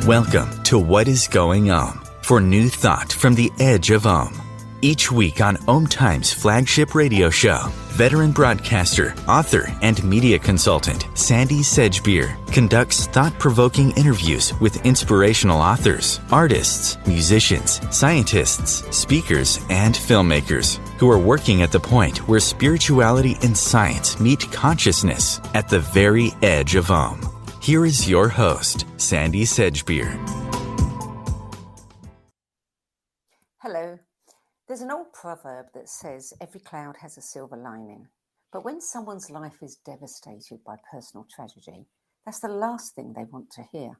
Welcome to What is Going On for new thought from the edge of Om. Each week on OMTimes' flagship radio show, veteran broadcaster, author, and media consultant Sandie Sedgbeer conducts thought-provoking interviews with inspirational authors, artists, musicians, scientists, speakers, and filmmakers who are working at the point where spirituality and science meet consciousness at the very edge of Om. Here is your host, Sandie Sedgbeer. Hello. There's an old proverb that says every cloud has a silver lining. But when someone's life is devastated by personal tragedy, that's the last thing they want to hear.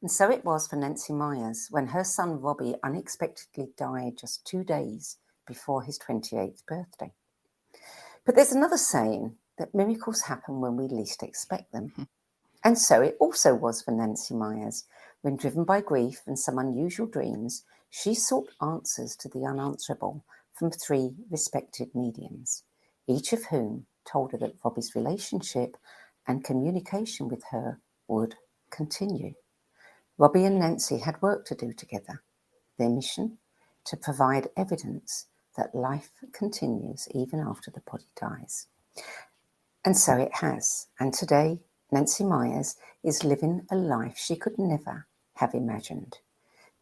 And so it was for Nancy Myers when her son Robbie unexpectedly died just 2 days before his 28th birthday. But there's another saying that miracles happen when we least expect them. And so it also was for Nancy Myers when, driven by grief and some unusual dreams, she sought answers to the unanswerable from 3 respected mediums, each of whom told her that Robbie's relationship and communication with her would continue. Robbie and Nancy had work to do together. Their mission? To provide evidence that life continues even after the body dies. And so it has. And today, Nancy Myers is living a life she could never have imagined.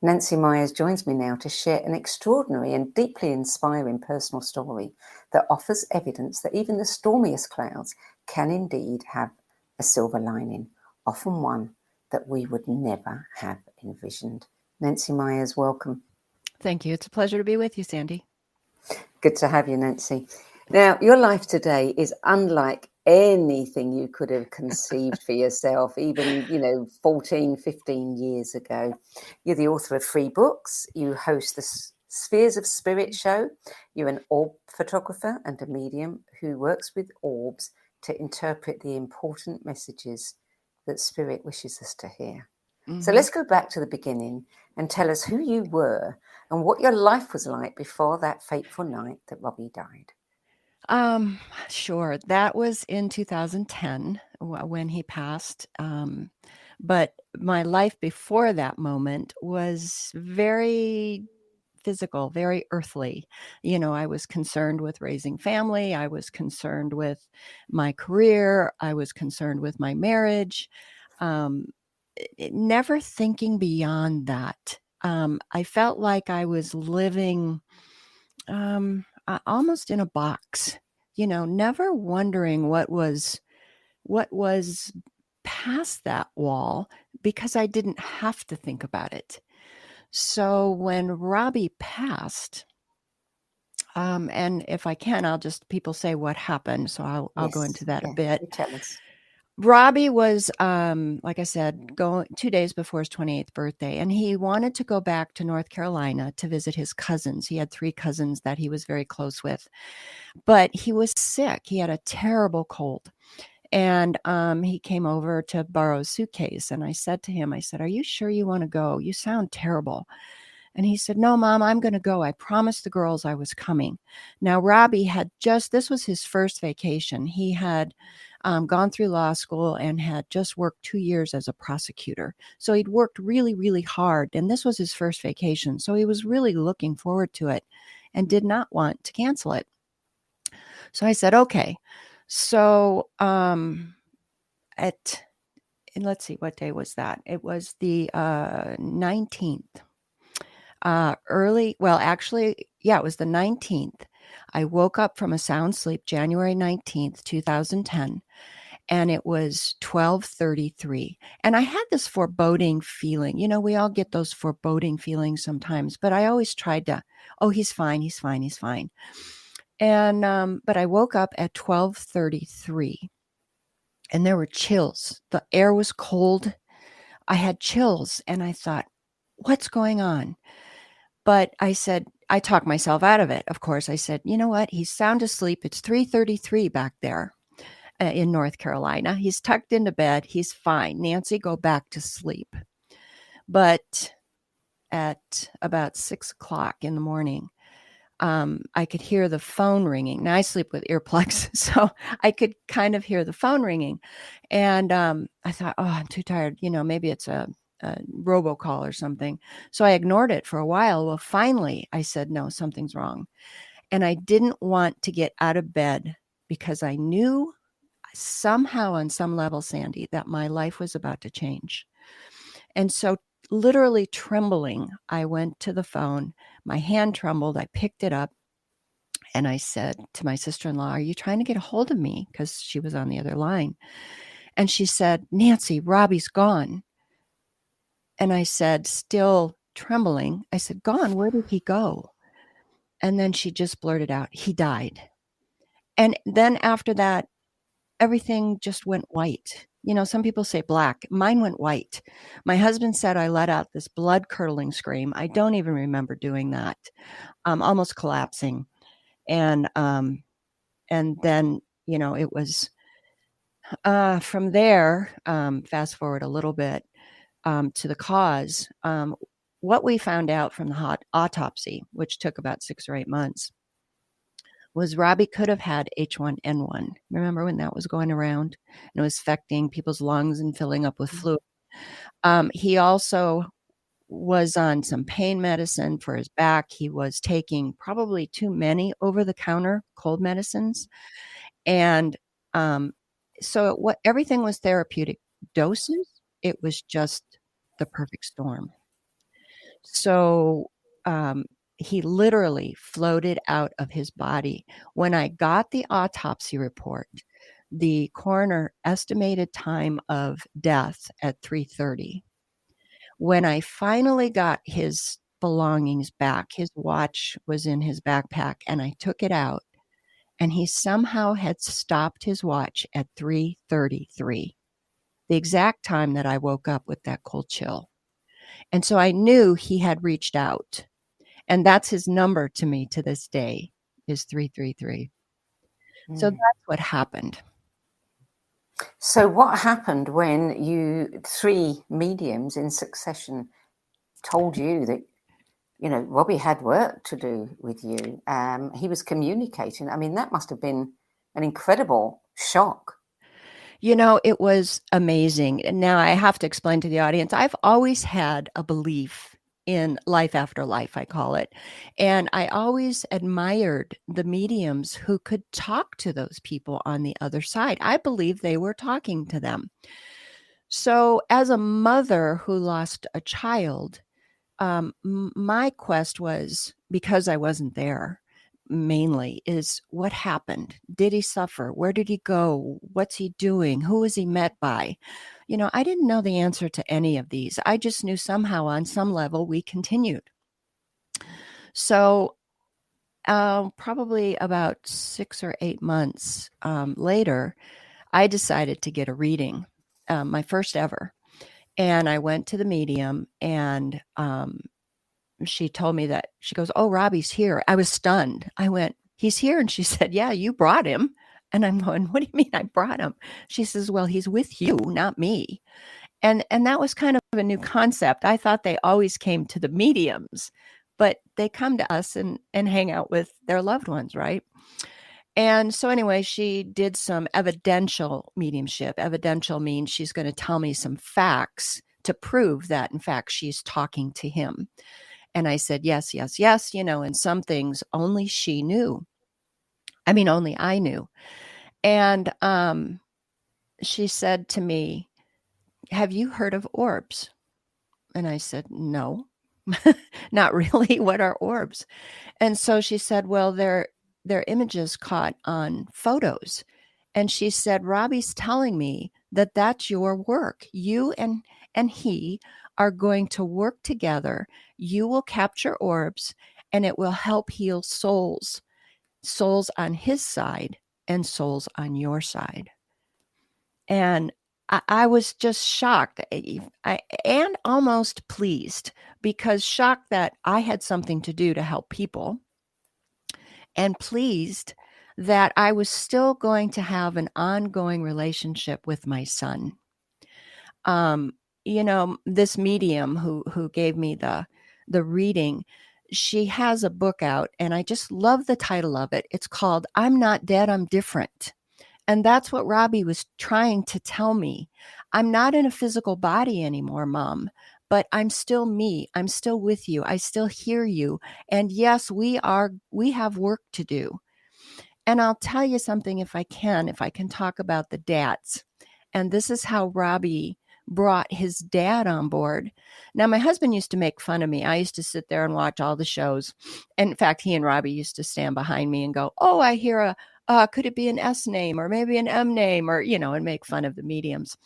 Nancy Myers joins me now to share an extraordinary and deeply inspiring personal story that offers evidence that even the stormiest clouds can indeed have a silver lining, often one that we would never have envisioned. Nancy Myers, welcome. Thank you. It's a pleasure to be with you, Sandie. Good to have you, Nancy. Now, your life today is unlike anything you could have conceived for yourself, even, 14, 15 years ago. You're the author of 3 books. You host the Spheres of Spirit show. You're an orb photographer and a medium who works with orbs to interpret the important messages that Spirit wishes us to hear. Mm-hmm. So let's go back to the beginning and tell us who you were and what your life was like before that fateful night that Robbie died. Sure. That was in 2010 when he passed. But my life before that moment was very physical, very earthly. I was concerned with raising family. I was concerned with my career. I was concerned with my marriage. Never thinking beyond that. I felt like I was living, almost in a box, never wondering what was past that wall because I didn't have to think about it. So when Robbie passed, and if I can, people say what happened. So I'll go into that a bit. Tell us. Robbie was, like I said, 2 days before his 28th birthday, and he wanted to go back to North Carolina to visit his cousins. He had 3 cousins that he was very close with, but he was sick. He had a terrible cold, and he came over to borrow a suitcase, and I said to him, are you sure you want to go? You sound terrible. And he said, no, Mom, I'm going to go. I promised the girls I was coming. Now, Robbie this was his first vacation. He had gone through law school and had just worked 2 years as a prosecutor. So he'd worked really, really hard. And this was his first vacation. So he was really looking forward to it and did not want to cancel it. So I said, okay. So let's see, what day was that? It was the 19th. It was the 19th. I woke up from a sound sleep January 19th, 2010, and it was 12:33. And I had this foreboding feeling. We all get those foreboding feelings sometimes, but I always tried to, he's fine, he's fine, he's fine. And, but I woke up at 12:33 and there were chills. The air was cold. I had chills and I thought, what's going on? But I talked myself out of it. Of course, I said, you know what? He's sound asleep. It's 3:33 back there in North Carolina. He's tucked into bed. He's fine. Nancy, go back to sleep. But at about 6 o'clock in the morning, I could hear the phone ringing. Now I sleep with earplugs, so I could kind of hear the phone ringing. And I thought, I'm too tired. Maybe it's a robocall or something. So I ignored it for a while. Well, finally, I said, no, something's wrong. And I didn't want to get out of bed because I knew somehow on some level, Sandie, that my life was about to change. And so literally trembling, I went to the phone. My hand trembled. I picked it up and I said to my sister-in-law, are you trying to get a hold of me? Because she was on the other line. And she said, Nancy, Robbie's gone. And I said, still trembling, I said, gone? Where did he go? And then she just blurted out, he died. And then after that, everything just went white. You know, some people say black. Mine went white. My husband said I let out this blood-curdling scream. I don't even remember doing that. Almost collapsing. And then, you know, it was from there, fast forward a little bit to the cause. What we found out from the autopsy, which took about 6 or 8 months, was Robbie could have had H1N1. Remember when that was going around and it was affecting people's lungs and filling up with fluid? He also was on some pain medicine for his back. He was taking probably too many over-the-counter cold medicines. And so everything was therapeutic doses. It was just the perfect storm. So he literally floated out of his body. When I got the autopsy report, the coroner estimated time of death at 3:30. When I finally got his belongings back, his watch was in his backpack, and I took it out, and he somehow had stopped his watch at 3:33, the exact time that I woke up with that cold chill. And so I knew he had reached out. And that's his number to me to this day, is 333. So that's what happened. So what happened when you 3 mediums in succession told you that, you know, Robbie had work to do with you? He was communicating. I mean, that must have been an incredible shock. You know, it was amazing. And now I have to explain to the audience, I've always had a belief in life after life, I call it. And I always admired the mediums who could talk to those people on the other side. I believe they were talking to them. So as a mother who lost a child, my quest was, because I wasn't there, mainly is what happened. Did he suffer? Where did he go? What's he doing? Who was he met by? You know, I didn't know the answer to any of these. I just knew somehow on some level we continued. So probably about 6 or 8 months later, I decided to get a reading, my first ever. And I went to the medium, and she told me that, she goes, oh, Robbie's here. I was stunned. I went, he's here. And she said, yeah, you brought him. And I'm going, what do you mean I brought him? She says, well, he's with you, not me. And that was kind of a new concept. I thought they always came to the mediums, but they come to us and hang out with their loved ones, right? And so anyway, she did some evidential mediumship. Evidential means she's going to tell me some facts to prove that, in fact, she's talking to him. And I said, yes, yes, yes, you know, and some things only she knew. I mean, only I knew. And she said to me, have you heard of orbs? And I said, no, not really. What are orbs? And so she said, well, they're images caught on photos. And she said, Robbie's telling me that that's your work. You and he are going to work together. You will capture orbs, and it will help heal souls on his side and souls on your side. And I was just shocked and almost pleased, because shocked that I had something to do to help people, and pleased that I was still going to have an ongoing relationship with my son. You know, this medium who gave me the reading, she has a book out, and I just love the title of it. It's called I'm Not Dead, I'm Different. And that's what Robbie was trying to tell me. I'm not in a physical body anymore, Mom, but I'm still me. I'm still with you. I still hear you. And yes, we have work to do. And I'll tell you something if I can talk about the dads. And this is how Robbie brought his dad on board. Now, my husband used to make fun of me. I used to sit there and watch all the shows. And in fact, he and Robbie used to stand behind me and go, oh, I hear could it be an S name or maybe an M name, or, and make fun of the mediums.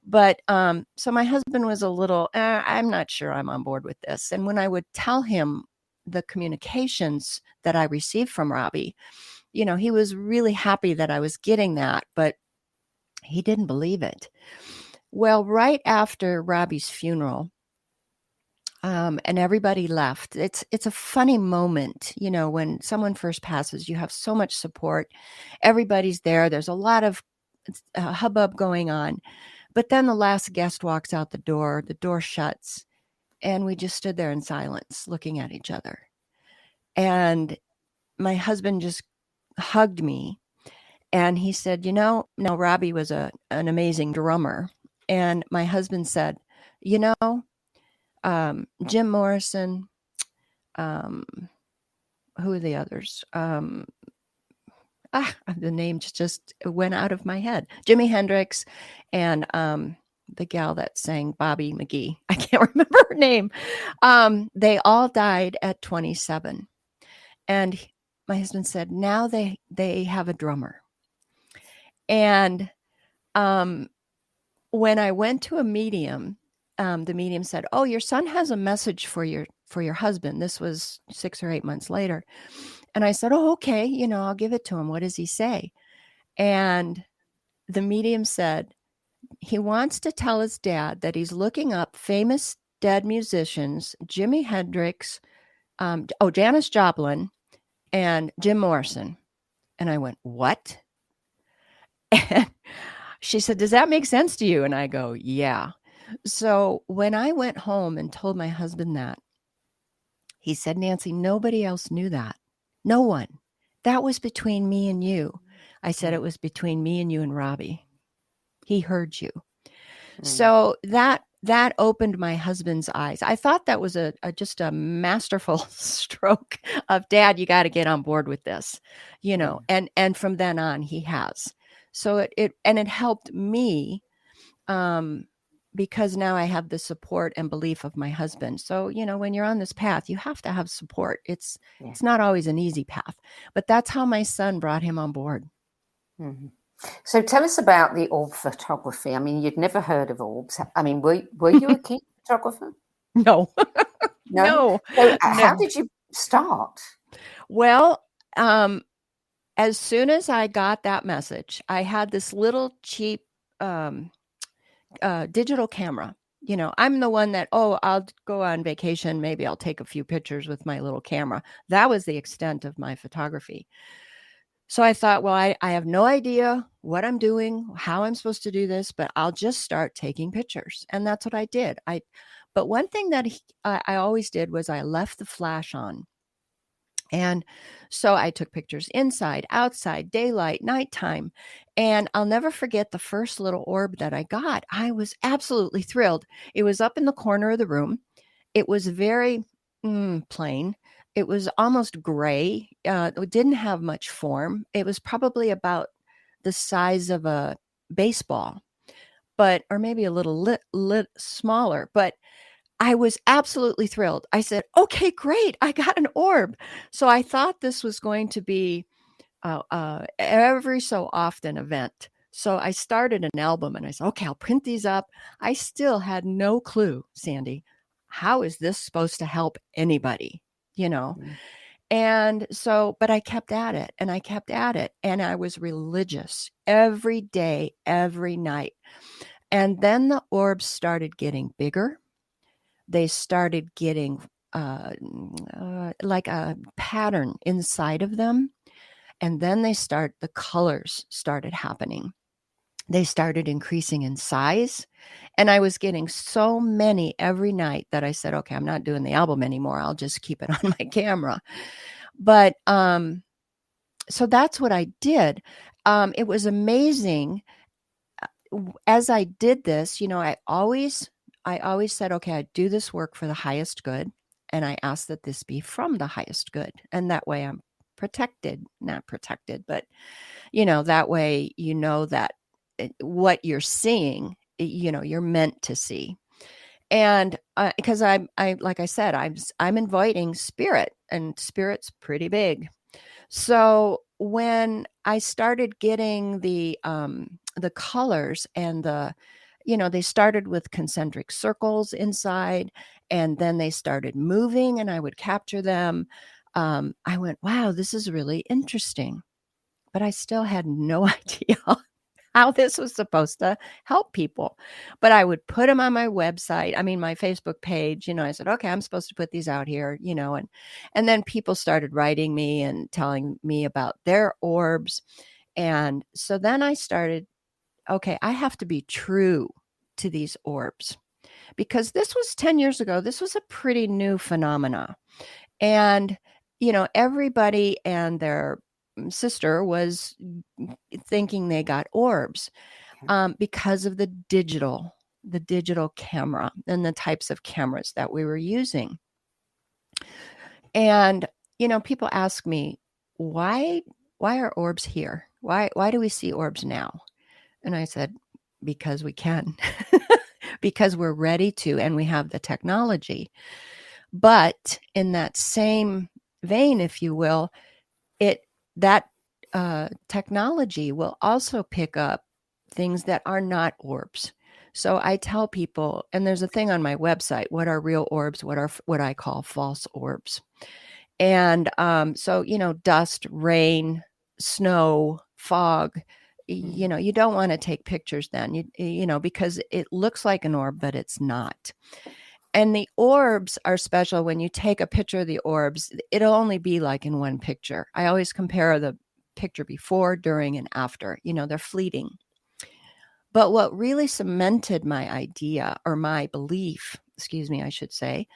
But so my husband was a little, I'm not sure I'm on board with this. And when I would tell him the communications that I received from Robbie, he was really happy that I was getting that, but he didn't believe it. Well, right after Robbie's funeral, and everybody left. It's a funny moment, when someone first passes, you have so much support. Everybody's there. There's a lot of hubbub going on. But then the last guest walks out the door shuts, and we just stood there in silence looking at each other. And my husband just hugged me, and he said, Robbie was an amazing drummer. And my husband said, Jim Morrison, who are the others? The names just went out of my head. Jimi Hendrix and the gal that sang Bobby McGee. I can't remember her name. They all died at 27. And my husband said, now they have a drummer. And when I went to a medium, the medium said, oh, your son has a message for your husband. This was 6 or 8 months later. And I said, oh, okay, I'll give it to him. What does he say? And the medium said, he wants to tell his dad that he's looking up famous dead musicians, Jimi Hendrix, Janis Joplin, and Jim Morrison. And I went, what? And she said, does that make sense to you? And I go, yeah. So when I went home and told my husband that, he said, Nancy, nobody else knew that. No one. That was between me and you. I said, it was between me and you and Robbie. He heard you. So that opened my husband's eyes. I thought that was just a masterful stroke of, Dad, you got to get on board with this, and from then on he has. So it helped me, because now I have the support and belief of my husband. So, when you're on this path, you have to have support. It's not always an easy path, but that's how my son brought him on board. Mm-hmm. So tell us about the orb photography. I mean, you'd never heard of orbs. I mean, were you a keen photographer? No. No. So how did you start? Well, as soon as I got that message, I had this little cheap digital camera. I'm the one that, I'll go on vacation. Maybe I'll take a few pictures with my little camera. That was the extent of my photography. So I thought, well, I have no idea what I'm doing, how I'm supposed to do this, but I'll just start taking pictures. And that's what I did. But one thing that I always did was I left the flash on. And so I took pictures inside, outside, daylight, nighttime. And I'll never forget the first little orb that I got. I was absolutely thrilled. It was up in the corner of the room. It was very plain. It was almost gray. It didn't have much form. It was probably about the size of a baseball, or maybe a little smaller. But I was absolutely thrilled. I said, okay, great. I got an orb. So I thought this was going to be every so often event. So I started an album and I said, okay, I'll print these up. I still had no clue, Sandie, how is this supposed to help anybody, And so, but I kept at it and I kept at it, and I was religious every day, every night. And then the orbs started getting bigger. They started getting like a pattern inside of them. And then the colors started happening. They started increasing in size. And I was getting so many every night that I said, okay, I'm not doing the album anymore. I'll just keep it on my camera. But so that's what I did. It was amazing. As I did this, I always I always said, okay, I do this work for the highest good. And I ask that this be from the highest good. And that way I'm protected, not protected, but, that way, that what you're seeing, you're meant to see. And because like I said, I'm inviting spirit, and spirit's pretty big. So when I started getting the colors and they started with concentric circles inside, and then they started moving, and I would capture them. I went, wow, this is really interesting. But I still had no idea how this was supposed to help people. But I would put them on my website, my Facebook page. I said, okay, I'm supposed to put these out here, and then people started writing me and telling me about their orbs. And so then I started, okay, I have to be true to these orbs, because this was 10 years ago. This was a pretty new phenomena. And, everybody and their sister was thinking they got orbs because of the digital camera and the types of cameras that we were using. And, people ask me, why are orbs here? Why do we see orbs now? And I said, because we can, because we're ready to, and we have the technology. But in that same vein, if you will, that technology will also pick up things that are not orbs. So I tell people, and there's a thing on my website, what are real orbs? What are what I call false orbs? And so, dust, rain, snow, fog, you don't want to take pictures then, because it looks like an orb, but it's not. And the orbs are special. When you take a picture of the orbs, it'll only be like in one picture. I always compare the picture before, during, and after. They're fleeting. But what really cemented my idea, or my belief, I should say,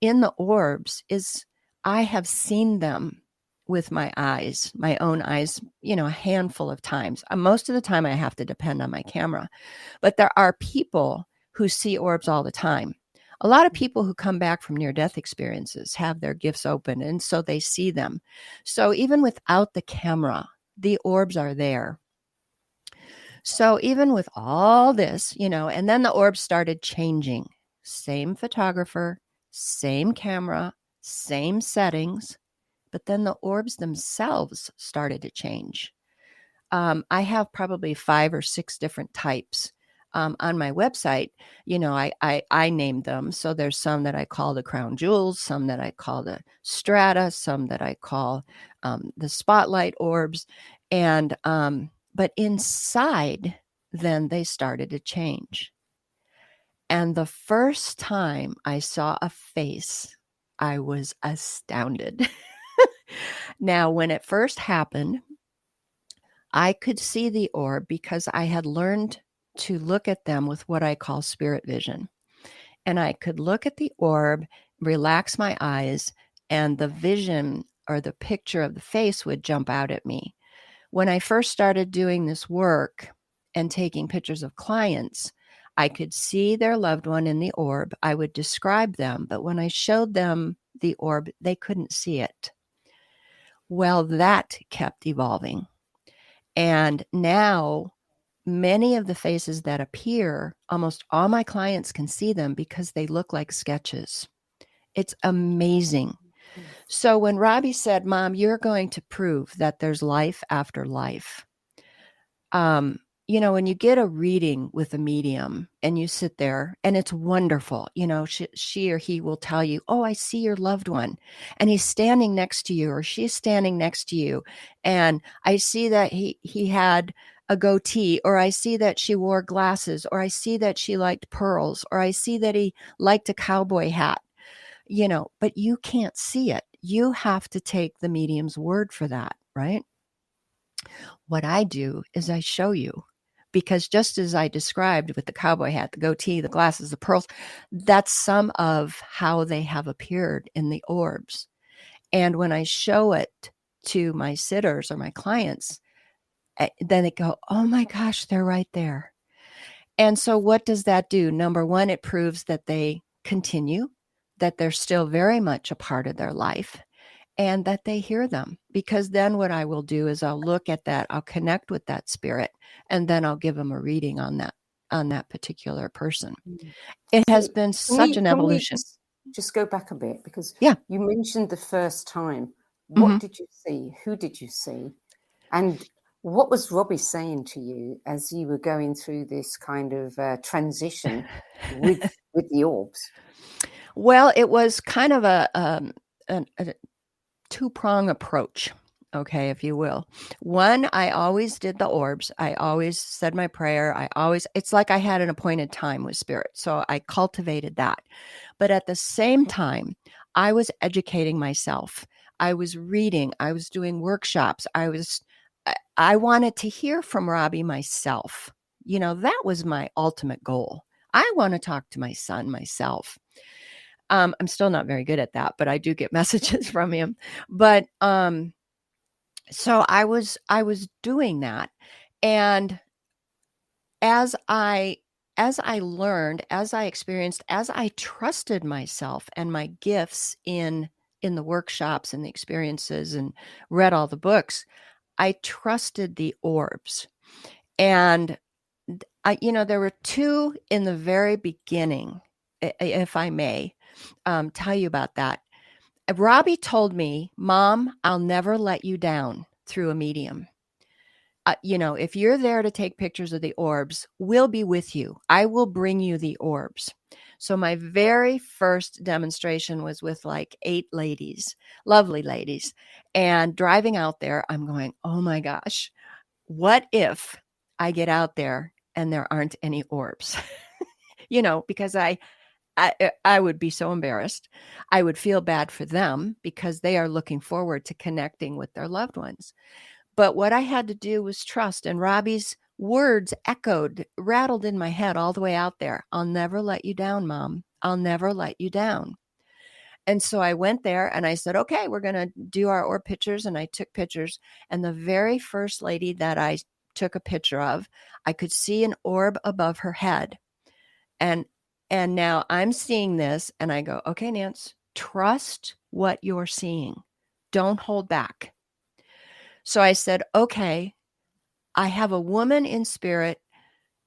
in the orbs is I have seen them with my eyes, my own eyes, a handful of times. Most of the time I have to depend on my camera. But there are people who see orbs all the time. A lot of people who come back from near-death experiences have their gifts open, and so they see them. So even without the camera, the orbs are there. So even with all this, and then the orbs started changing. Same photographer, same camera, same settings, but then the orbs themselves started to change. I have probably 5 or 6 different types. On my website, I named them. So there's some that I call the crown jewels, some that I call the strata, some that I call the spotlight orbs. And, but inside, then they started to change. And the first time I saw a face, I was astounded. Now, when it first happened, I could see the orb because I had learned to look at them with what I call spirit vision. And I could look at the orb, relax my eyes, and the vision or the picture of the face would jump out at me. When I first started doing this work and taking pictures of clients, I could see their loved one in the orb. I would describe them, but when I showed them the orb, they couldn't see it. Well, that kept evolving. And now many of the faces that appear, almost all my clients can see them because they look like sketches. It's amazing. So when Robbie said, Mom, you're going to prove that there's life after life. When you get a reading with a medium and you sit there and it's wonderful, she or he will tell you, oh, I see your loved one and he's standing next to you or she's standing next to you. And I see that he had a goatee, or I see that she wore glasses, or I see that she liked pearls, or I see that he liked a cowboy hat, but you can't see it. You have to take the medium's word for that, right? What I do is I show you, because just as I described with the cowboy hat, the goatee, the glasses, the pearls, that's some of how they have appeared in the orbs. And when I show it to my sitters or my clients, then they go, oh my gosh, they're right there. And so what does that do? Number one, it proves that they continue, that they're still very much a part of their life, and that they hear them. Because then what I will do is I'll look at that, I'll connect with that spirit, and then I'll give them a reading on that particular person. It has been such an evolution. Just go back a bit, because Yeah. you mentioned the first time. Mhm. What did you see? Who did you see? And what was Robbie saying to you as you were going through this kind of transition with the orbs? Well, it was kind of a two-prong approach, okay, if you will. One, I always did the orbs. I always said my prayer. It's like I had an appointed time with spirit. So I cultivated that. But at the same time, I was educating myself. I was reading. I was doing workshops. I wanted to hear from Robbie myself. That was my ultimate goal. I want to talk to my son myself. I'm still not very good at that, but I do get messages from him. But so I was doing that, and as I learned, as I experienced, as I trusted myself and my gifts in the workshops and the experiences, and read all the books, I trusted the orbs. And there were two in the very beginning, if I may tell you about that. Robbie told me, "Mom, I'll never let you down through a medium. If you're there to take pictures of the orbs, we'll be with you. I will bring you the orbs." So my very first demonstration was with like 8 ladies, lovely ladies. And driving out there, I'm going, oh my gosh, what if I get out there and there aren't any orbs? Because I would be so embarrassed. I would feel bad for them because they are looking forward to connecting with their loved ones. But what I had to do was trust. And Robbie's words rattled in my head all the way out there. "I'll never let you down, Mom. I'll never let you down." And so I went there and I said, "Okay, we're going to do our orb pictures." And I took pictures. And the very first lady that I took a picture of, I could see an orb above her head. And now I'm seeing this and I go, "Okay, Nance, trust what you're seeing. Don't hold back." So I said, "Okay, I have a woman in spirit.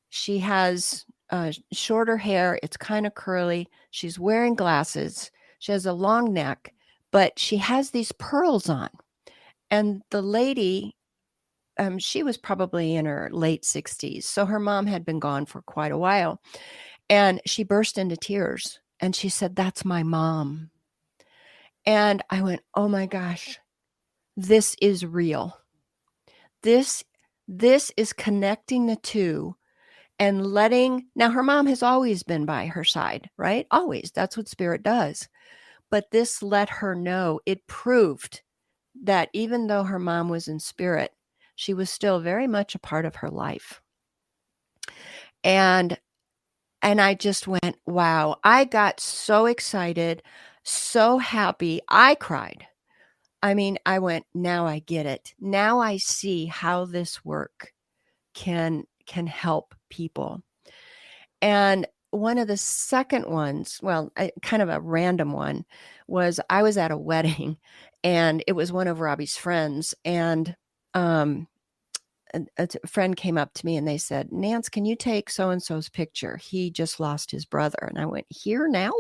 She has shorter hair. It's kind of curly. She's wearing glasses. She has a long neck, but she has these pearls on." And the lady, she was probably in her late 60s. So her mom had been gone for quite a while. And she burst into tears and she said, "That's my mom." And I went, oh my gosh, this is real. This is connecting the two and now her mom has always been by her side, right? Always. That's what spirit does. But this let her know, it proved that even though her mom was in spirit, she was still very much a part of her life. And I just went, wow, I got so excited, so happy. I cried. I mean, I went, now I get it. Now I see how this work can help people. And one of the second ones, well, kind of a random one, was I was at a wedding and it was one of Robbie's friends. And a friend came up to me and they said, "Nance, can you take so-and-so's picture? He just lost his brother." And I went, "Here now?"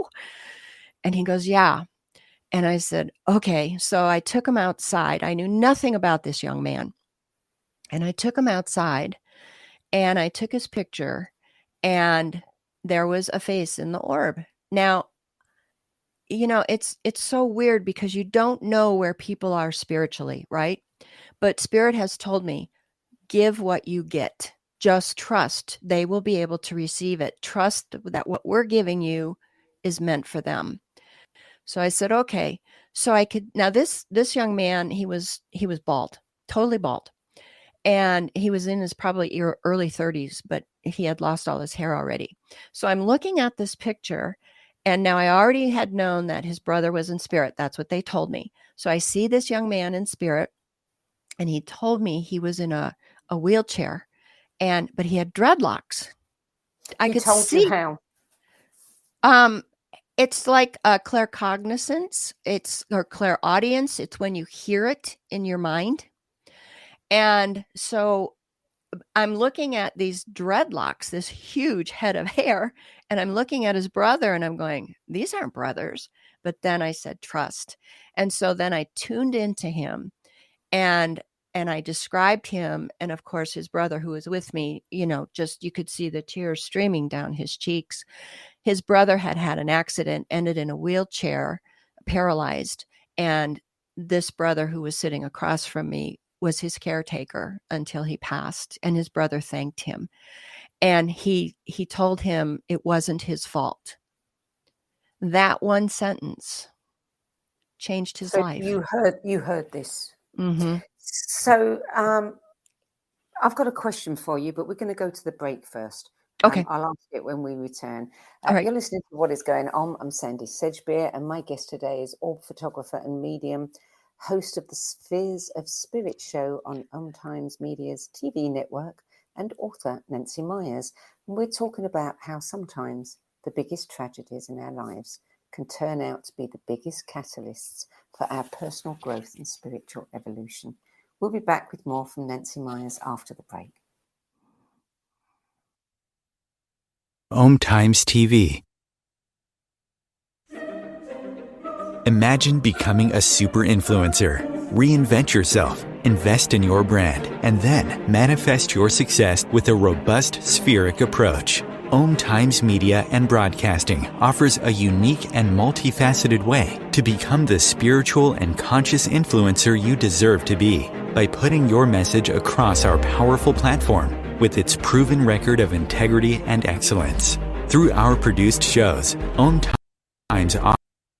And he goes, "Yeah." And I said, "Okay." So I took him outside. I knew nothing about this young man. And I took him outside and I took his picture and there was a face in the orb. Now, it's so weird because you don't know where people are spiritually, right? But spirit has told me, give what you get. Just trust they will be able to receive it. Trust that what we're giving you is meant for them. So I said, okay. So I could, now this young man, he was bald, totally bald. And he was in his probably early 30s, but he had lost all his hair already. So I'm looking at this picture, and now I already had known that his brother was in spirit. That's what they told me. So I see this young man in spirit, and he told me he was in a wheelchair, but he had dreadlocks. I He could told see. you how? It's like a claircognizance. Or clairaudience. It's when you hear it in your mind. And so I'm looking at these dreadlocks, this huge head of hair, and I'm looking at his brother and I'm going, these aren't brothers. But then I said, trust. And so then I tuned into him and I described him. And of course, his brother who was with me, just you could see the tears streaming down his cheeks. His brother had had an accident, ended in a wheelchair, paralyzed. And this brother who was sitting across from me was his caretaker until he passed. And his brother thanked him. And he told him it wasn't his fault. That one sentence changed his life. You heard this. Mm-hmm. So I've got a question for you, but we're going to go to the break first. Okay. I'll ask it when we return. All right. You're listening to What Is Going On. I'm Sandie Sedgbeer, and my guest today is orb photographer and medium, host of the Spheres of Spirit show on OMTimes Media's TV network, and author Nancy Myers. And we're talking about how sometimes the biggest tragedies in our lives can turn out to be the biggest catalysts for our personal growth and spiritual evolution. We'll be back with more from Nancy Myers after the break. OMTimes TV. Imagine becoming a super influencer. Reinvent yourself, invest in your brand, and then manifest your success with a robust spheric approach. OMTimes Media and Broadcasting offers a unique and multifaceted way to become the spiritual and conscious influencer you deserve to be by putting your message across our powerful platform with its proven record of integrity and excellence. Through our produced shows, OMTimes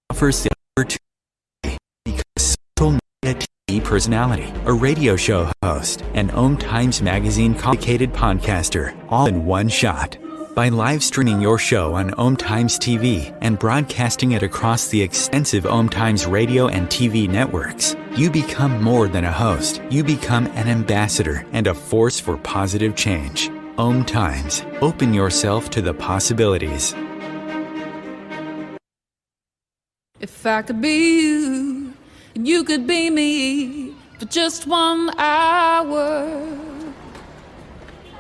offers the opportunity to become a social media TV personality, a radio show host, and OMTimes Magazine complicated podcaster, all in one shot. By live streaming your show on OMTimes TV and broadcasting it across the extensive OMTimes radio and TV networks, you become more than a host. You become an ambassador and a force for positive change. OMTimes. Open yourself to the possibilities. If I could be you, and you could be me for just 1 hour.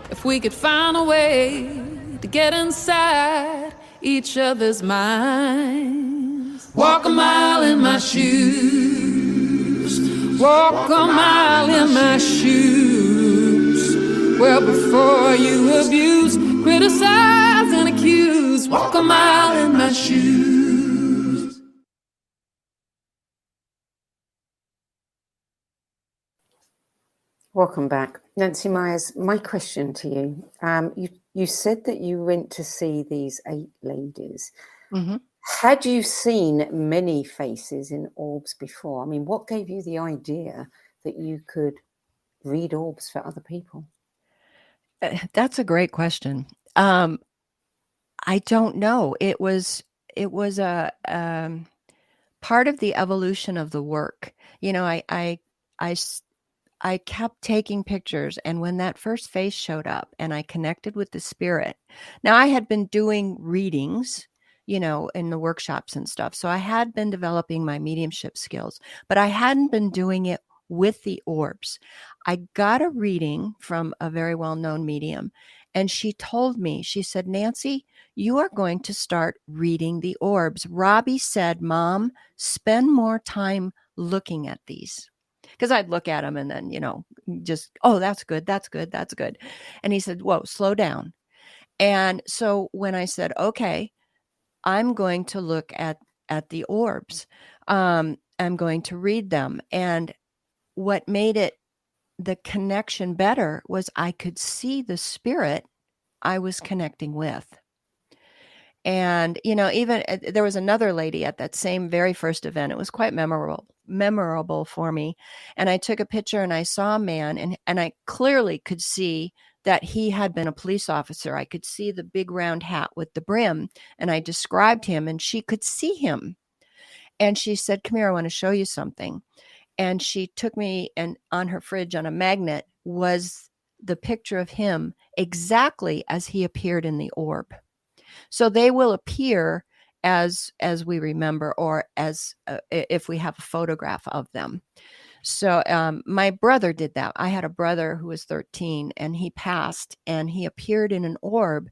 If we could find a way to get inside each other's minds. Walk a mile in my shoes. Walk a mile in my shoes. Well, before you abuse, criticize, and accuse. Walk a mile in my shoes. Welcome back. Nancy Myers, my question to you. You said that you went to see these 8 ladies. Mm-hmm. Had you seen many faces in orbs before? I mean, what gave you the idea that you could read orbs for other people? That's a great question. I don't know. It was a part of the evolution of the work. I kept taking pictures, and when that first face showed up and I connected with the spirit. Now, I had been doing readings, in the workshops and stuff. So I had been developing my mediumship skills, but I hadn't been doing it with the orbs. I got a reading from a very well-known medium, and she told me, she said, Nancy, you are going to start reading the orbs. Robbie said, Mom, spend more time looking at these. Because I'd look at him and then, just, oh, that's good, that's good, that's good. And he said, whoa, slow down. And so when I said, okay, I'm going to look at the orbs, I'm going to read them. And what made it the connection better was I could see the spirit I was connecting with. And, even there was another lady at that same very first event. It was quite memorable for me. And I took a picture and I saw a man and I clearly could see that he had been a police officer. I could see the big round hat with the brim, and I described him and she could see him. And she said, come here, I want to show you something. And she took me, and on her fridge on a magnet was the picture of him exactly as he appeared in the orb. So they will appear as we remember, or as if we have a photograph of them. So my brother did that. I had a brother who was 13, and he passed, and he appeared in an orb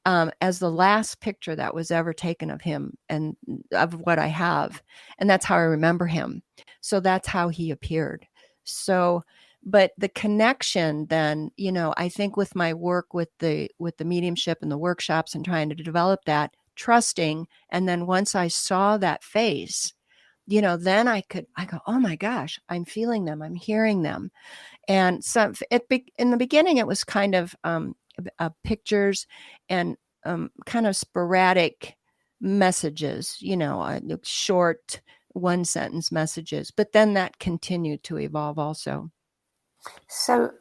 as the last picture that was ever taken of him and of what I have. And that's how I remember him. So that's how he appeared. So, but the connection then, I think with my work with the mediumship and the workshops and trying to develop that, trusting, and then once I saw that face, then I go, oh my gosh, I'm feeling them, I'm hearing them. And so in the beginning, it was kind of pictures and kind of sporadic messages, short one sentence messages. But then that continued to evolve also. So,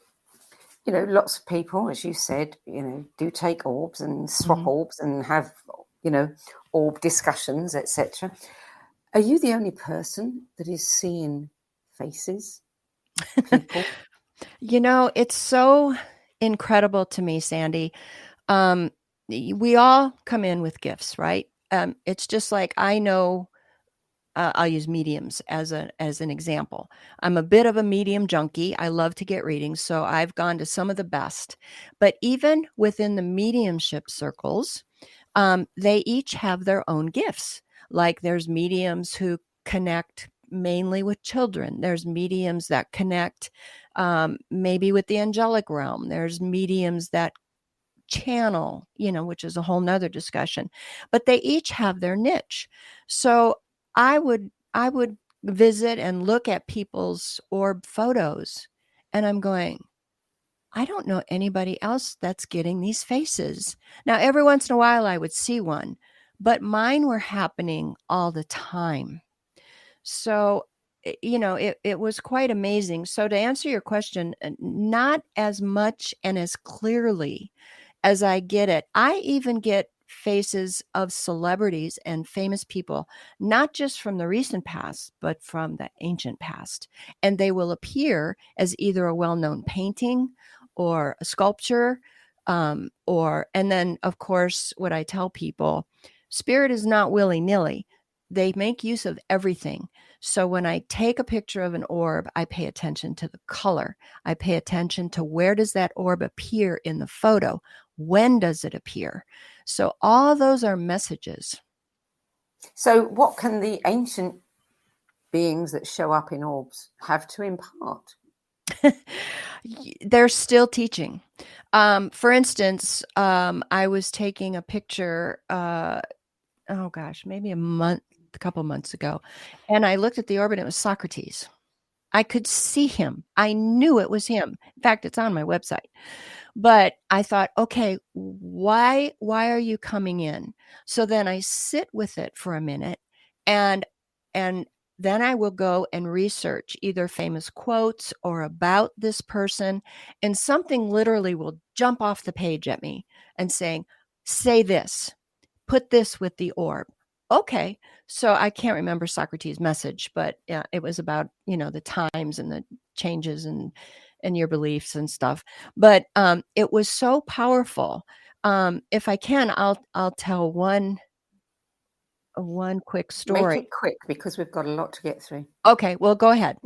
lots of people, as you said, do take orbs and swap orbs and have, orb discussions, etc. Are you the only person that is seeing faces, people? It's so incredible to me, Sandie. We all come in with gifts, right? It's just like, I know, I'll use mediums as an example. I'm a bit of a medium junkie. I love to get readings, so I've gone to some of the best. But even within the mediumship circles, they each have their own gifts. Like there's mediums who connect mainly with children. There's mediums that connect maybe with the angelic realm. There's mediums that channel, which is a whole nother discussion, but they each have their niche. So I would visit and look at people's orb photos, and I'm going, I don't know anybody else that's getting these faces. Now, every once in a while I would see one, but mine were happening all the time. So, it was quite amazing. So to answer your question, not as much and as clearly as I get it. I even get faces of celebrities and famous people, not just from the recent past, but from the ancient past. And they will appear as either a well-known painting or a sculpture, and then, of course, what I tell people, spirit is not willy-nilly. They make use of everything. So when I take a picture of an orb, I pay attention to the color. I pay attention to where does that orb appear in the photo? When does it appear? So all those are messages. So what can the ancient beings that show up in orbs have to impart? They're still teaching. For instance, I was taking a picture, maybe a couple months ago, and I looked at the orb and it was Socrates. I could see him. I knew it was him. In fact, it's on my website. But I thought, okay, why are you coming in? So then I sit with it for a minute, and then I will go and research either famous quotes or about this person, and something literally will jump off the page at me and saying, say this, put this with the orb. Okay. So I can't remember Socrates' message, but yeah, it was about, the times and the changes and your beliefs and stuff. But it was so powerful. If I can, I'll tell one quick story. Make it quick because we've got a lot to get through. Okay, well, go ahead.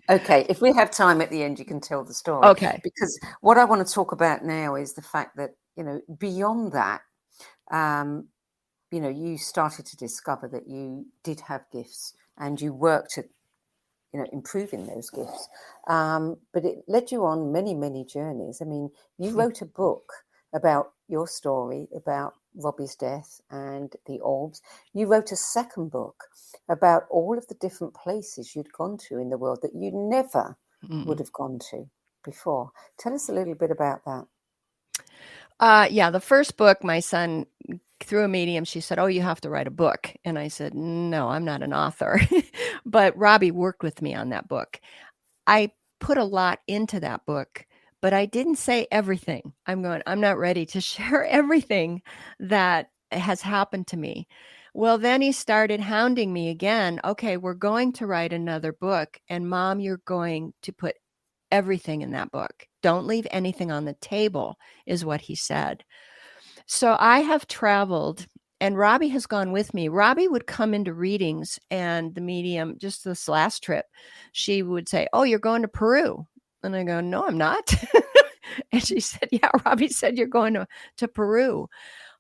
Okay, if we have time at the end, you can tell the story. Okay. Because what I want to talk about now is the fact that, beyond that, you started to discover that you did have gifts and you worked at, improving those gifts. But it led you on many, many journeys. I mean, you wrote a book about your story, about Robbie's death and the orbs. You wrote a second book about all of the different places you'd gone to in the world that you never would have gone to before. Tell us a little bit about that. Yeah, the first book, my son, through a medium, she said, oh, you have to write a book. And I said, no, I'm not an author. But Robbie worked with me on that book. I put a lot into that book, but I didn't say everything. I'm not ready to share everything that has happened to me. Well, then he started hounding me again. Okay, we're going to write another book. And Mom, you're going to put everything in that book. Don't leave anything on the table, is what he said. So I have traveled, and Robbie has gone with me. Robbie would come into readings, and the medium, just this last trip, she would say, "Oh, you're going to Peru." And I go, "No, I'm not." And she said, "Yeah, Robbie said you're going to Peru."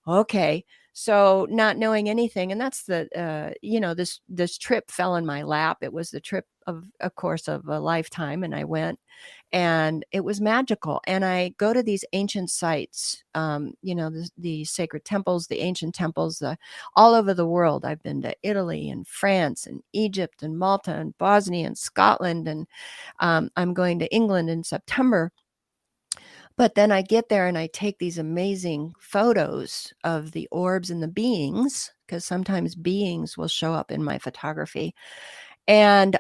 Okay. So not knowing anything, and that's this trip fell in my lap. It was the trip of course, of a lifetime, and I went, and it was magical. And I go to these ancient sites, the sacred temples, the ancient temples, all over the world. I've been to Italy and France and Egypt and Malta and Bosnia and Scotland, and I'm going to England in September. But then I get there and I take these amazing photos of the orbs and the beings, because sometimes beings will show up in my photography. And,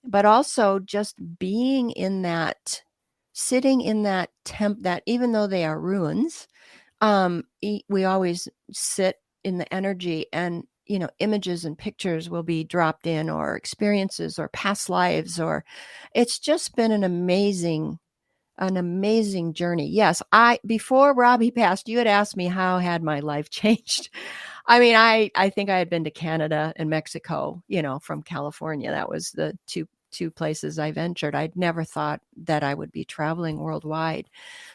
but also just being in that, sitting in that that even though they are ruins, we always sit in the energy, and, images and pictures will be dropped in, or experiences or past lives, or it's just been an amazing journey. Yes, before Robbie passed, you had asked me how had my life changed. I mean, I think I had been to Canada and Mexico, from California. That was the two places I ventured. I'd never thought that I would be traveling worldwide.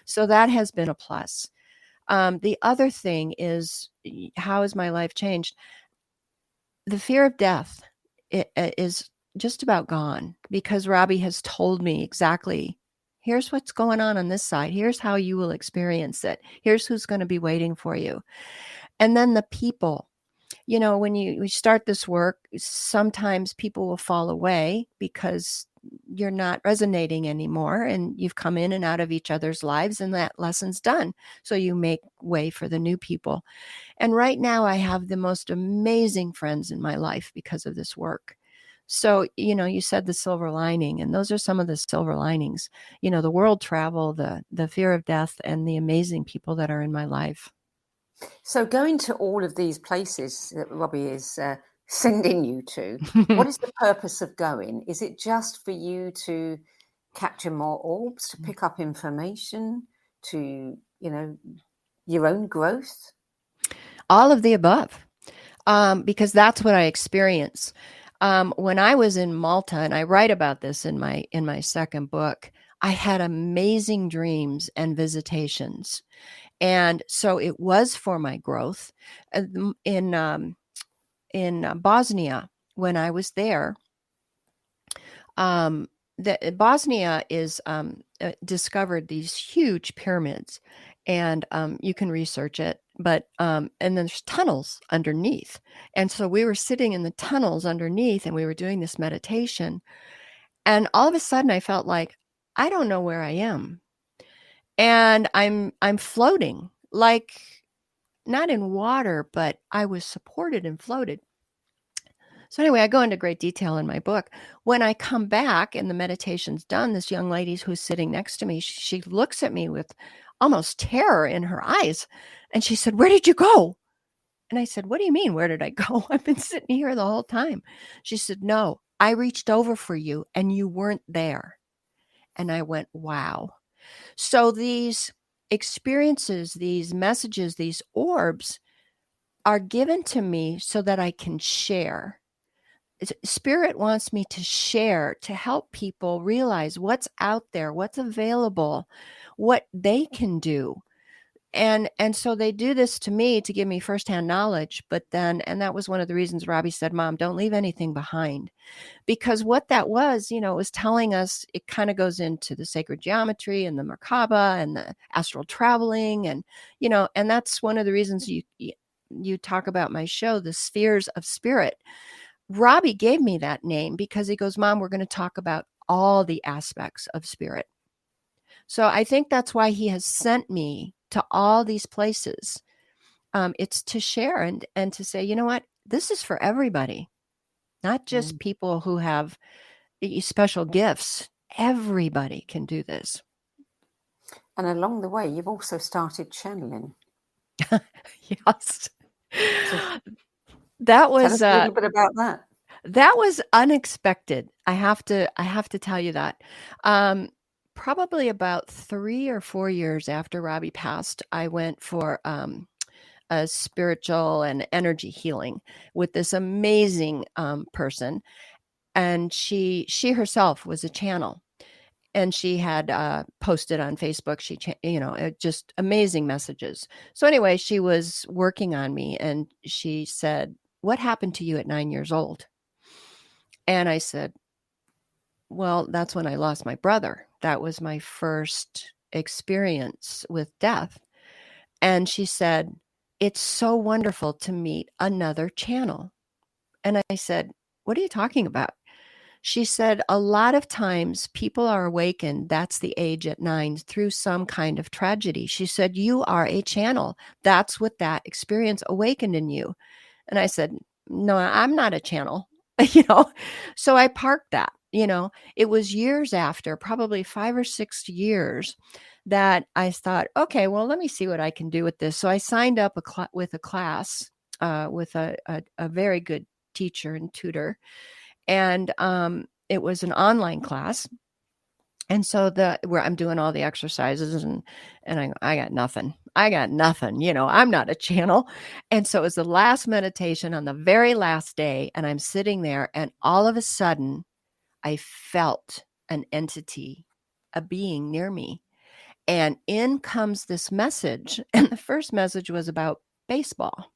So that has been a plus. The other thing is, how has my life changed? The fear of death is just about gone, because Robbie has told me exactly, here's what's going on this side. Here's how you will experience it. Here's who's going to be waiting for you. And then the people, when we start this work, sometimes people will fall away because you're not resonating anymore, and you've come in and out of each other's lives, and that lesson's done. So you make way for the new people. And right now I have the most amazing friends in my life because of this work. So, you said the silver lining, and those are some of the silver linings, the world travel, the fear of death, and the amazing people that are in my life. So going to all of these places that Robbie is sending you to, what is the purpose of going? Is it just for you to capture more orbs, to pick up information, to, your own growth? All of the above, because that's what I experience. When I was in Malta, and I write about this in my second book, I had amazing dreams and visitations. And so it was for my growth. In Bosnia, when I was there, Bosnia is discovered these huge pyramids, and you can research it. But and then there's tunnels underneath, and so we were sitting in the tunnels underneath, and we were doing this meditation, and all of a sudden I felt like, I don't know where I am, and I'm floating, like not in water, but I was supported and floated. So anyway, I go into great detail in my book. When I come back and the meditation's done, this young lady who's sitting next to me, she looks at me with almost terror in her eyes. And she said, "Where did you go?" And I said, "What do you mean, where did I go? I've been sitting here the whole time." She said, "No, I reached over for you and you weren't there." And I went, wow. So these experiences, these messages, these orbs are given to me so that I can share. Spirit wants me to share, to help people realize what's out there, what's available, what they can do. And so they do this to me to give me firsthand knowledge. But then, and that was one of the reasons Robbie said, "Mom, don't leave anything behind." Because what that was, was telling us, it kind of goes into the sacred geometry and the Merkaba and the astral traveling. And, and that's one of the reasons you talk about my show, the spheres of spirit. Robbie gave me that name because he goes, "Mom, we're going to talk about all the aspects of spirit." So I think that's why he has sent me to all these places. It's to share and to say, you know what, this is for everybody, not just people who have special gifts. Everybody can do this. And along the way, you've also started channeling. Yes. That was tell us a little bit about that. That was unexpected. I have to tell you that. probably about 3 or 4 years after Robbie passed, I went for a spiritual and energy healing with this amazing person. And she herself was a channel. And she had posted on Facebook, just amazing messages. So anyway, she was working on me and she said, "What happened to you at 9 years old?" And I said, "Well, that's when I lost my brother. That was my first experience with death." And she said, "It's so wonderful to meet another channel." And I said, "What are you talking about?" She said, "A lot of times people are awakened, that's the age at 9, through some kind of tragedy." She said, "You are a channel. That's what that experience awakened in you." And I said, "No, I'm not a channel." you know, so I parked that. It was years after, probably 5 or 6 years, that I thought, okay, well, let me see what I can do with this. So I signed up with a class with a very good teacher and tutor. And it was an online class. And so where I'm doing all the exercises and I got nothing. I'm not a channel. And so it was the last meditation on the very last day. And I'm sitting there and all of a sudden I felt an entity, a being near me. And in comes this message. And the first message was about baseball.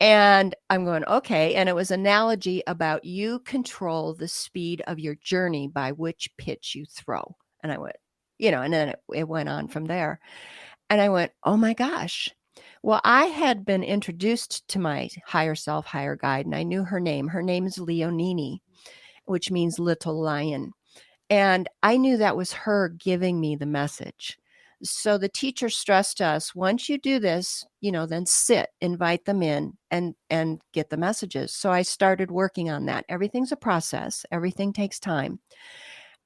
And I'm going, okay. And it was an analogy about you control the speed of your journey by which pitch you throw. And I went, and then it went on from there. And I went, oh my gosh. Well, I had been introduced to my higher self, higher guide, and I knew her name. Her name is Leonini, which means little lion. And I knew that was her giving me the message. So the teacher stressed us, once you do this, then sit, invite them in and get the messages. So I started working on that. Everything's a process. Everything takes time.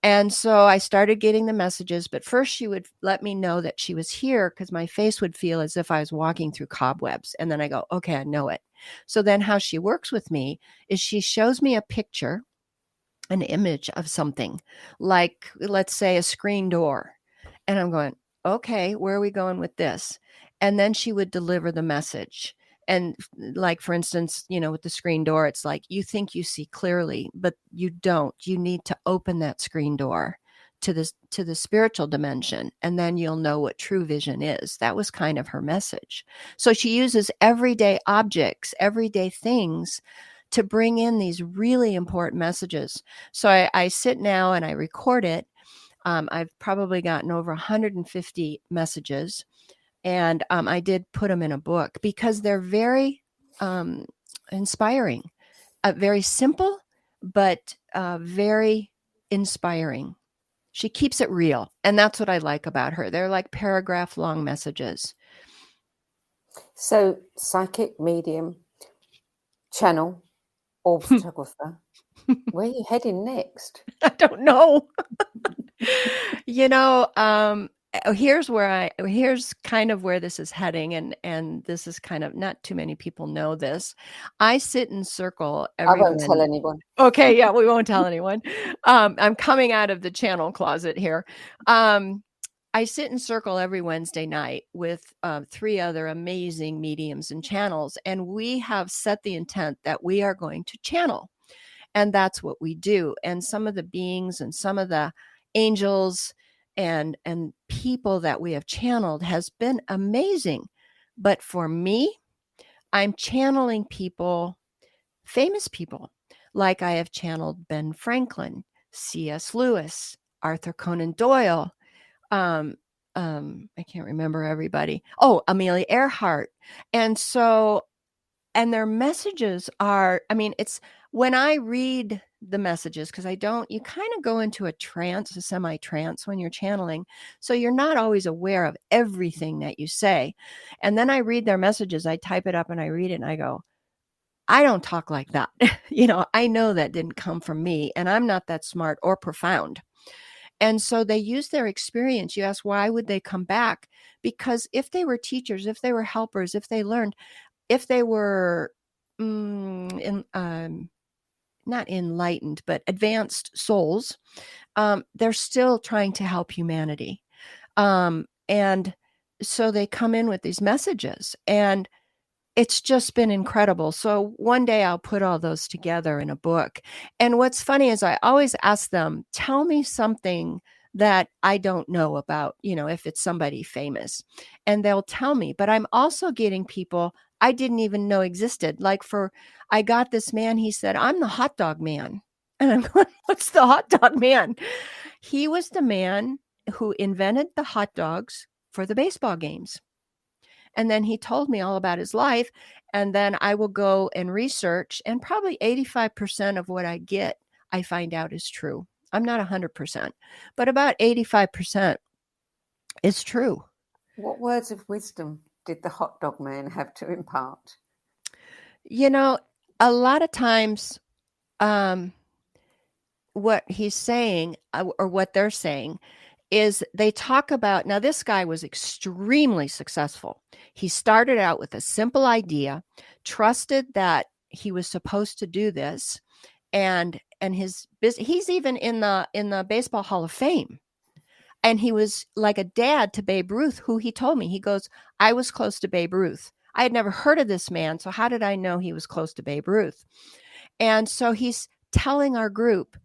And so I started getting the messages, but first she would let me know that she was here because my face would feel as if I was walking through cobwebs. And then I go, okay, I know it. So then how she works with me is she shows me a picture, an image of something, like, let's say, a screen door. And I'm going, okay, where are we going with this? And then she would deliver the message. And like, for instance, with the screen door, it's like, you think you see clearly, but you don't. You need to open that screen door to the spiritual dimension, and then you'll know what true vision is. That was kind of her message. So she uses everyday objects, everyday things to bring in these really important messages. So I sit now and I record it. I've probably gotten over 150 messages, and I did put them in a book because they're very inspiring, very simple, but very inspiring. She keeps it real, and that's what I like about her. They're like paragraph-long messages. So, psychic, medium, channel, orb photographer. Where are you heading next? I don't know. Here's kind of where this is heading, and this is kind of, not too many people know this. I sit in circle I won't tell anyone. Okay, yeah, we won't tell anyone. I'm coming out of the channel closet here. I sit in circle every Wednesday night with 3 other amazing mediums and channels, and we have set the intent that we are going to channel. And that's what we do. And some of the beings and some of the angels and people that we have channeled has been amazing. But for me, I'm channeling people, famous people, like I have channeled Ben Franklin, C.S. Lewis, Arthur Conan Doyle. I can't remember everybody. Oh, Amelia Earhart. And their messages are, it's when I read the messages, because you kind of go into a semi-trance when you're channeling. So you're not always aware of everything that you say. And then I read their messages, I type it up and I read it and I go, I don't talk like that. I know that didn't come from me, and I'm not that smart or profound. And so they use their experience. You ask, why would they come back? Because if they were teachers, if they were helpers, if they learned, if they were not enlightened, but advanced souls, they're still trying to help humanity. And so they come in with these messages, and it's just been incredible. So one day I'll put all those together in a book. And what's funny is I always ask them, tell me something that I don't know about, if it's somebody famous, and they'll tell me. But I'm also getting people I didn't even know existed. I got this man, he said, I'm the hot dog man. And I'm going, what's the hot dog man? He was the man who invented the hot dogs for the baseball games. And then he told me all about his life. And then I will go and research, and probably 85% of what I get, I find out is true. I'm not 100%, but about 85% is true. What words of wisdom did the hot dog man have to impart? A lot of times, what he's saying, or what they're saying, is they talk about, now this guy was extremely successful. He started out with a simple idea, trusted that he was supposed to do this, and his business, he's even in the Baseball Hall of Fame. And he was like a dad to Babe Ruth, who he told me, he goes, I was close to Babe Ruth. I had never heard of this man, so how did I know he was close to Babe Ruth? And so he's telling our group,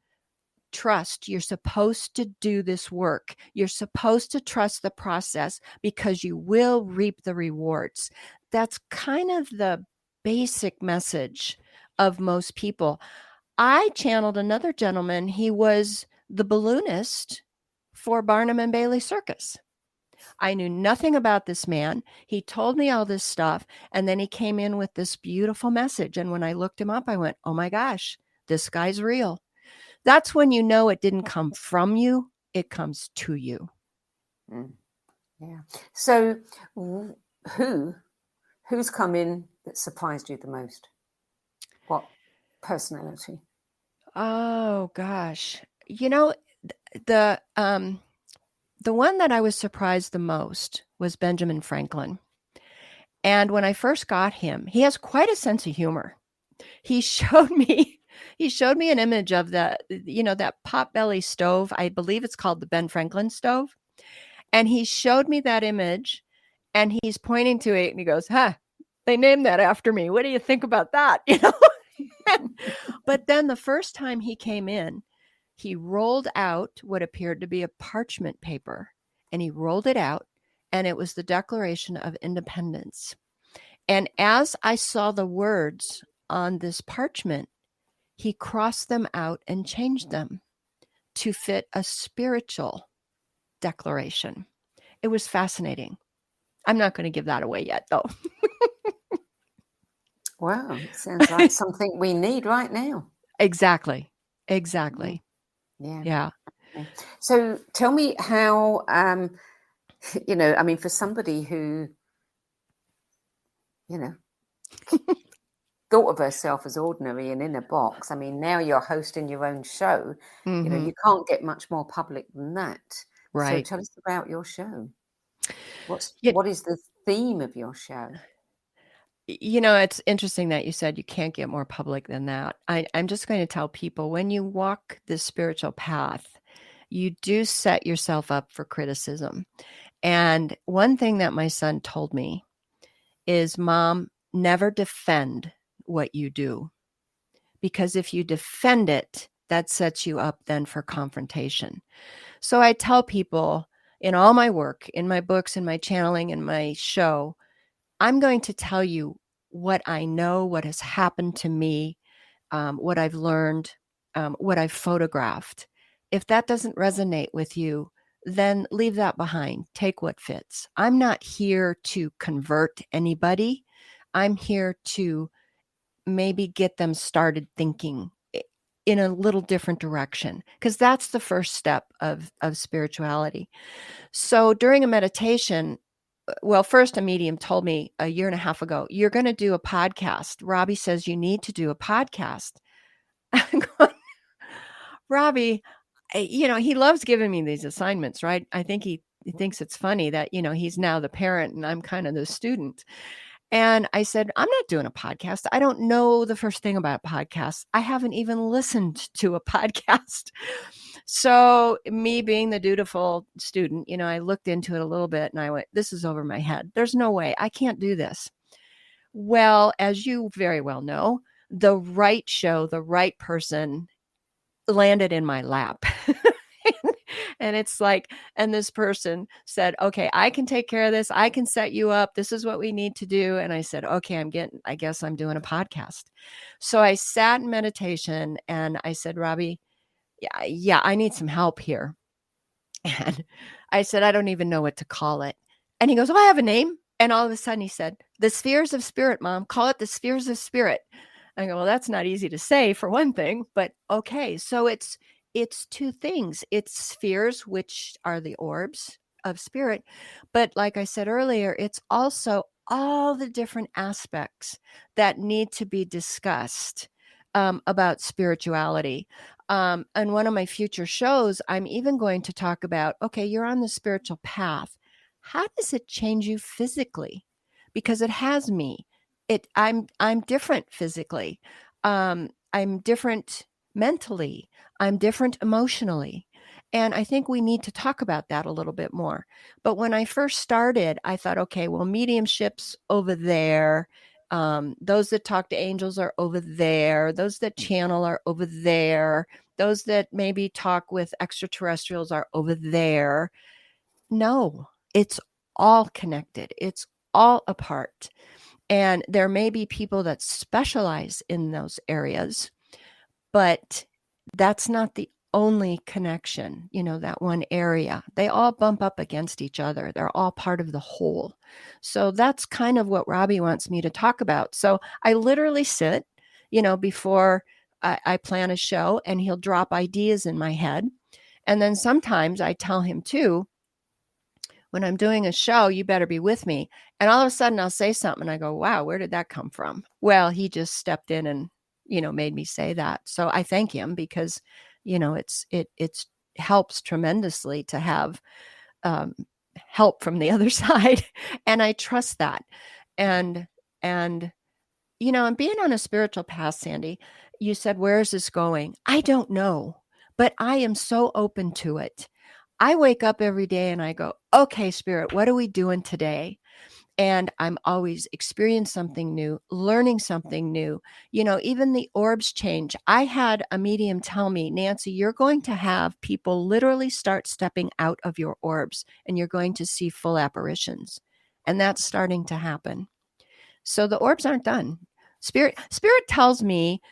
trust, you're supposed to do this work. You're supposed to trust the process, because you will reap the rewards. That's kind of the basic message of most people. I channeled another gentleman. He was the balloonist for Barnum and Bailey Circus. I knew nothing about this man. He told me all this stuff, and then he came in with this beautiful message. And when I looked him up, I went, oh my gosh, this guy's real. That's when you know it didn't come from you, it comes to you. Yeah. So who's come in that surprised you the most? What personality? Oh gosh. The one that I was surprised the most was Benjamin Franklin. And when I first got him, he has quite a sense of humor. He showed me an image of that potbelly stove. I believe it's called the Ben Franklin stove. And he showed me that image, and he's pointing to it, and he goes, they named that after me. What do you think about that? But then the first time he came in, he rolled out what appeared to be a parchment paper, and he rolled it out, and it was the Declaration of Independence. And as I saw the words on this parchment, he crossed them out and changed them to fit a spiritual declaration. It was fascinating. I'm not going to give that away yet, though. Wow, it sounds like something we need right now. Exactly. Yeah. So tell me how, for somebody who, thought of herself as ordinary and in a box. I mean, now you're hosting your own show. Mm-hmm. You can't get much more public than that. Right. So tell us about your show. What is the theme of your show? It's interesting that you said you can't get more public than that. I'm just going to tell people, when you walk this spiritual path, you do set yourself up for criticism. And one thing that my son told me is, Mom, never defend what you do. Because if you defend it, that sets you up then for confrontation. So I tell people in all my work, in my books, in my channeling, in my show, I'm going to tell you what I know, what has happened to me, what I've learned, what I've photographed. If that doesn't resonate with you, then leave that behind. Take what fits. I'm not here to convert anybody. I'm here to maybe get them started thinking in a little different direction, because that's the first step of spirituality. So during a meditation, well, first a medium told me a year and a half ago, you're going to do a podcast. Robbie says you need to do a podcast. I'm going, Robbie, he loves giving me these assignments, right? I think he thinks it's funny that, he's now the parent and I'm kind of the student. And I said, I'm not doing a podcast. I don't know the first thing about podcasts. I haven't even listened to a podcast. So me being the dutiful student, I looked into it a little bit and I went, this is over my head. There's no way. I can't do this. Well, as you very well know, the right show, the right person landed in my lap. And it's like, and this person said, okay, I can take care of this. I can set you up. This is what we need to do. And I said, okay, I guess I'm doing a podcast. So I sat in meditation and I said, Robbie, yeah, I need some help here. And I said, I don't even know what to call it. And he goes, oh, I have a name. And all of a sudden he said, the spheres of spirit, Mom, call it the spheres of spirit. I go, well, that's not easy to say for one thing, but okay. So it's two things. It's spheres, which are the orbs of spirit. But like I said earlier, it's also all the different aspects that need to be discussed about spirituality. And one of my future shows, I'm even going to talk about, okay, you're on the spiritual path. How does it change you physically? Because it has me. I'm different physically. I'm different mentally. I'm different emotionally. And I think we need to talk about that a little bit more. But when I first started, I thought, okay, well, mediumship's over there. Those that talk to angels are over there. Those that channel are over there. Those that maybe talk with extraterrestrials are over there. No, it's all connected. It's all a part. And there may be people that specialize in those areas, but that's not the only connection, that one area. They all bump up against each other. They're all part of the whole. So that's kind of what Robbie wants me to talk about. So I literally sit, before I plan a show, and he'll drop ideas in my head. And then sometimes I tell him too, when I'm doing a show, you better be with me. And all of a sudden I'll say something and I go, wow, where did that come from? Well, he just stepped in and, made me say that. So I thank him because, it's helps tremendously to have help from the other side. And I trust that. And being on a spiritual path, Sandie, you said, where is this going? I don't know, but I am so open to it. I wake up every day and I go, okay, Spirit, what are we doing today? And I'm always experiencing something new, learning something new. Even the orbs change. I had a medium tell me, Nancy, you're going to have people literally start stepping out of your orbs and you're going to see full apparitions. And that's starting to happen. So the orbs aren't done. Spirit tells me,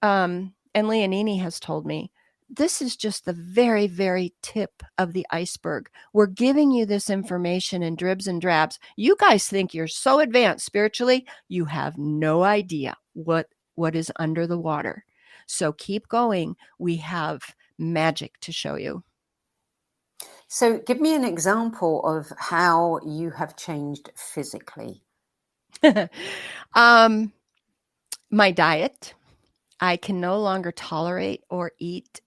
and Leonini has told me, this is just the very, very tip of the iceberg. We're giving you this information in dribs and drabs. You guys think you're so advanced spiritually. You have no idea what is under the water. So keep going. We have magic to show you. So give me an example of how you have changed physically. My diet. I can no longer tolerate or eat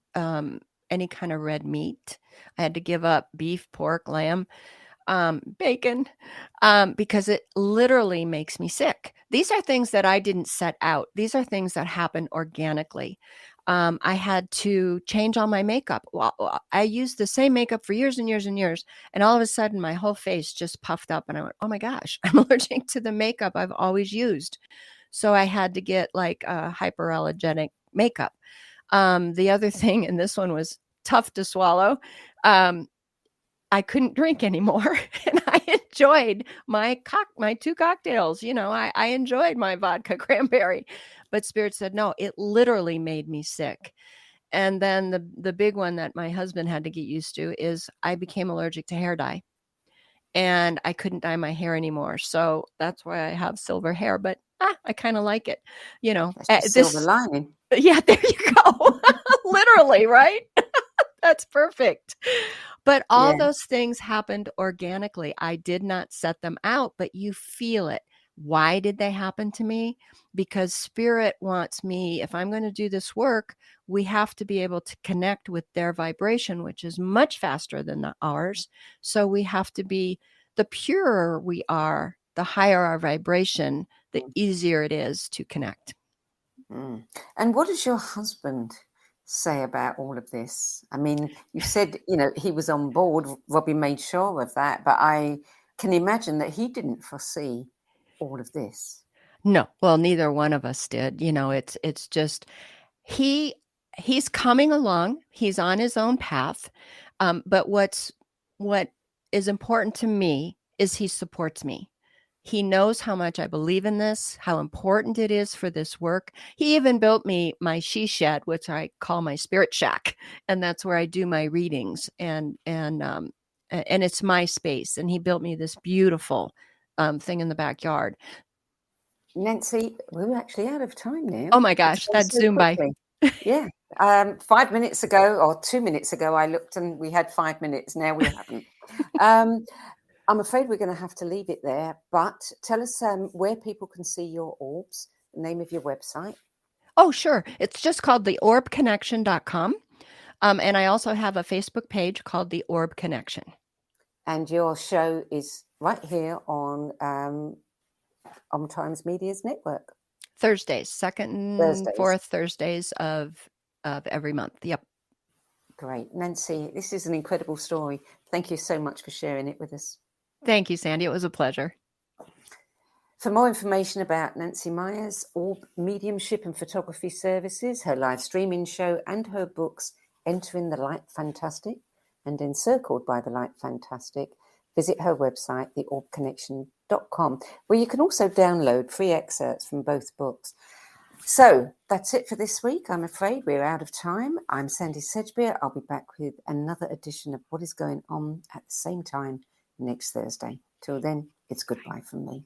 any kind of red meat. I had to give up beef, pork, lamb, bacon, because it literally makes me sick. These are things that I didn't set out. These are things that happen organically. I had to change all my makeup. Well, I used the same makeup for years and years and years. And all of a sudden my whole face just puffed up and I went, oh my gosh, I'm allergic to the makeup I've always used. So I had to get like a hyperallergenic makeup. The other thing, and this one was tough to swallow, I couldn't drink anymore. And I enjoyed my 2 cocktails. I enjoyed my vodka cranberry. But Spirit said, no, it literally made me sick. And then the big one that my husband had to get used to is I became allergic to hair dye. And I couldn't dye my hair anymore. So that's why I have silver hair. But I kind of like it. That's silver lining. Yeah, there you go. Literally, right? That's perfect. But all those things happened organically. I did not set them out, but you feel it. Why did they happen to me? Because Spirit wants me, if I'm going to do this work, we have to be able to connect with their vibration, which is much faster than ours. So we have to be, the purer we are, the higher our vibration, the easier it is to connect. And what does your husband say about all of this? I mean, you said, he was on board. Robbie made sure of that, but I can imagine that he didn't foresee all of this. No, well, neither one of us did. It's just he's coming along. He's on his own path. But what is important to me is he supports me. He knows how much I believe in this, how important it is for this work. He even built me my she shed, which I call my spirit shack, and that's where I do my readings. And it's my space. And he built me this beautiful thing in the backyard. Nancy, we're actually out of time now. Oh my gosh, that's so zoomed by. Yeah. 5 minutes ago or 2 minutes ago, I looked and we had 5 minutes. Now we haven't. I'm afraid we're going to have to leave it there. But tell us where people can see your orbs, the name of your website. Oh, sure. It's just called the orbconnection.com. And I also have a Facebook page called The Orb Connection. And your show is right here on OMTimes Media's network. Thursdays, second and fourth Thursdays of every month. Yep. Great. Nancy, this is an incredible story. Thank you so much for sharing it with us. Thank you, Sandie. It was a pleasure. For more information about Nancy Myers, orb mediumship and photography services, her live streaming show and her books, Entering the Light Fantastic and Encircled by the Light Fantastic, visit her website, theorbconnection.com, where you can also download free excerpts from both books. So that's it for this week. I'm afraid we're out of time. I'm Sandie Sedgbeer. I'll be back with another edition of What is Going On at the same time next Thursday. Till then, it's goodbye from me.